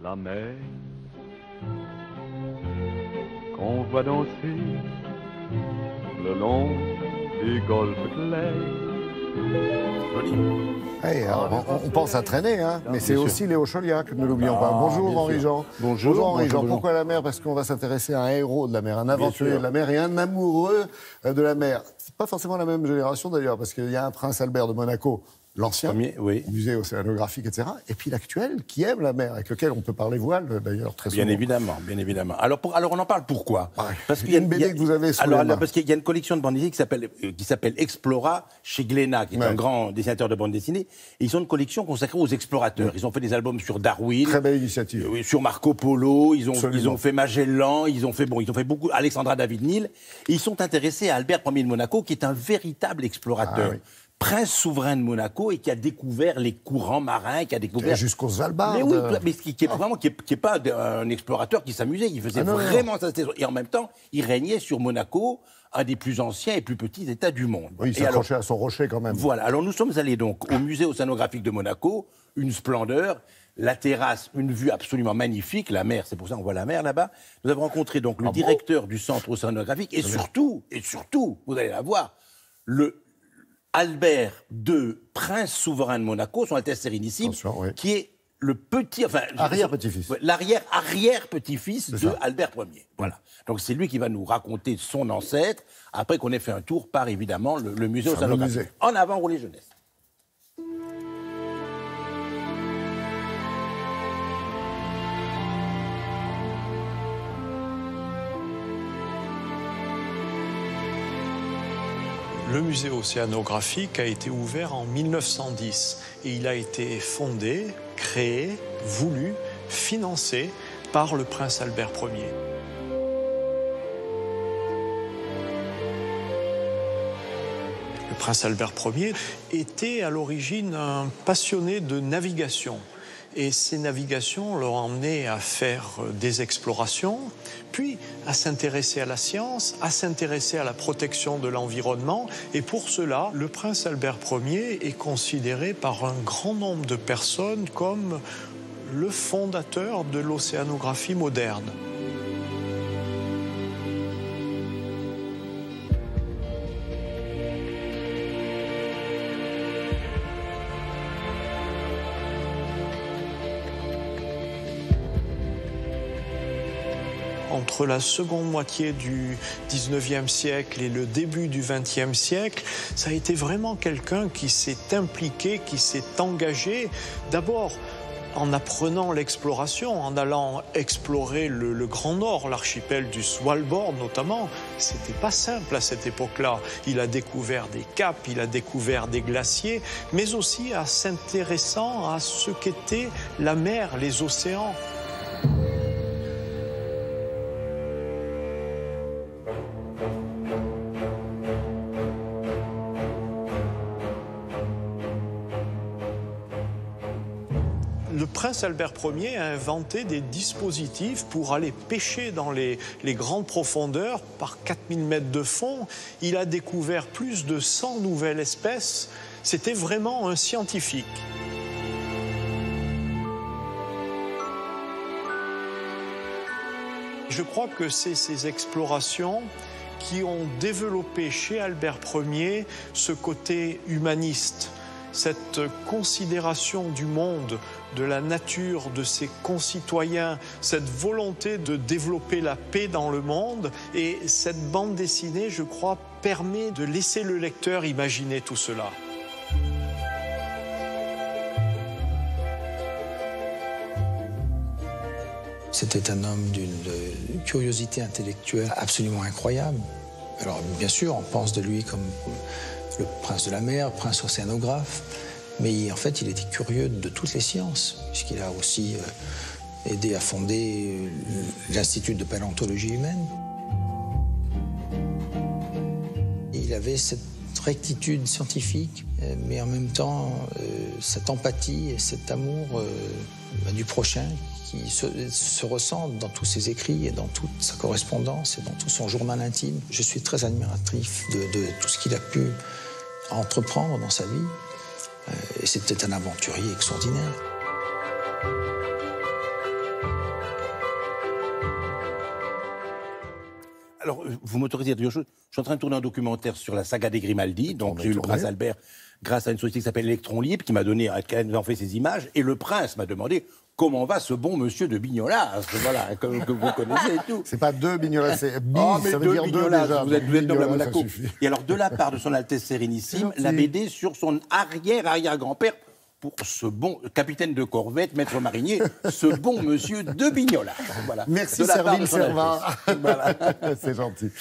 la mer qu'on voit danser le long des golfes clairs. Hey, on pense à traîner, hein, mais c'est aussi Léo Choliac, ne l'oublions pas. Bonjour Henri-Jean. Bonjour Henri-Jean. Pourquoi la mer? Parce qu'on va s'intéresser à un héros de la mer, un aventurier de la mer et un amoureux de la mer. C'est pas forcément la même génération d'ailleurs, parce qu'il y a un prince Albert de Monaco, l'ancien, musée océanographique, etc. Et puis l'actuel, qui aime la mer, avec lequel on peut parler voile, d'ailleurs, très souvent. Bien évidemment. Alors on en parle pourquoi? Parce qu'il y a une BD que vous avez sous les mains. Parce qu'il y a une collection de bandes dessinées qui s'appelle Explora, chez Glénat, qui est un grand dessinateur de bandes dessinées. Et ils ont une collection consacrée aux explorateurs. Ils ont fait des albums sur Darwin. Très belle initiative. Sur Marco Polo, ils ont fait Magellan, ils ont fait beaucoup, Alexandra David-Nil. Et ils sont intéressés à Albert Ier de Monaco, qui est un véritable explorateur. Prince souverain de Monaco et qui a découvert les courants marins, qui a découvert jusqu'au Svalbard. Mais oui, mais qui est pas un explorateur qui s'amusait, il faisait vraiment ça. Et en même temps, il régnait sur Monaco, un des plus anciens et plus petits États du monde. Oui, il s'accrochait à son rocher quand même. Voilà. Alors nous sommes allés donc au musée océanographique de Monaco, une splendeur. La terrasse, une vue absolument magnifique, la mer, c'est pour ça qu'on voit la mer là-bas. Nous avons rencontré donc le directeur du centre océanographique et surtout, vous allez la voir, le Albert II, prince souverain de Monaco, son Altesse Sérénissime, qui est le petit, arrière-petit-fils. L'arrière-petit-fils de Albert Ier. Voilà. Donc c'est lui qui va nous raconter son ancêtre, après qu'on ait fait un tour par, évidemment, le musée océanographique. En avant, rouler jeunesse. Le musée océanographique a été ouvert en 1910 et il a été fondé, créé, voulu, financé par le prince Albert Ier. Le prince Albert Ier était à l'origine un passionné de navigation. Et ces navigations l'ont emmené à faire des explorations, puis à s'intéresser à la science, à s'intéresser à la protection de l'environnement. Et pour cela, le prince Albert Ier est considéré par un grand nombre de personnes comme le fondateur de l'océanographie moderne. Entre la seconde moitié du 19e siècle et le début du 20e siècle, ça a été vraiment quelqu'un qui s'est impliqué, qui s'est engagé, d'abord en apprenant l'exploration, en allant explorer le Grand Nord, l'archipel du Svalbard notamment. C'était pas simple à cette époque-là. Il a découvert des caps, il a découvert des glaciers, mais aussi en s'intéressant à ce qu'était la mer, les océans. Le prince Albert Ier a inventé des dispositifs pour aller pêcher dans les grandes profondeurs par 4000 mètres de fond. Il a découvert plus de 100 nouvelles espèces. C'était vraiment un scientifique. Je crois que c'est ces explorations qui ont développé chez Albert Ier ce côté humaniste, cette considération du monde, de la nature, de ses concitoyens, cette volonté de développer la paix dans le monde. Et cette bande dessinée, je crois, permet de laisser le lecteur imaginer tout cela. C'était un homme d'une curiosité intellectuelle absolument incroyable. Alors, bien sûr, on pense de lui comme le prince de la mer, prince océanographe, mais en fait, il était curieux de toutes les sciences, puisqu'il a aussi aidé à fonder l'Institut de paléontologie humaine. Il avait cette rectitude scientifique, mais en même temps, cette empathie et cet amour du prochain qui se ressentent dans tous ses écrits et dans toute sa correspondance et dans tout son journal intime. Je suis très admiratif de tout ce qu'il a pu entreprendre dans sa vie. Et c'était un aventurier extraordinaire. Alors, vous m'autorisez à dire une chose. Je suis en train de tourner un documentaire sur la saga des Grimaldi. Donc, j'ai eu le prince Albert grâce à une société qui s'appelle Electron Libre, qui m'a donné, qui nous en fait ces images. Et le prince m'a demandé comment va ce bon monsieur de Bignolas, voilà, que vous connaissez et tout. C'est pas deux Bignolas, c'est ça veut dire Bignolas, déjà. Vous êtes noble à Monaco. Et alors, de la part de son Altesse Sérénissime, la BD sur son arrière-arrière-grand-père, pour ce bon capitaine de corvette, maître marinier, ce bon monsieur de Bignolas. Voilà. Merci Serville Servat. Voilà. C'est gentil.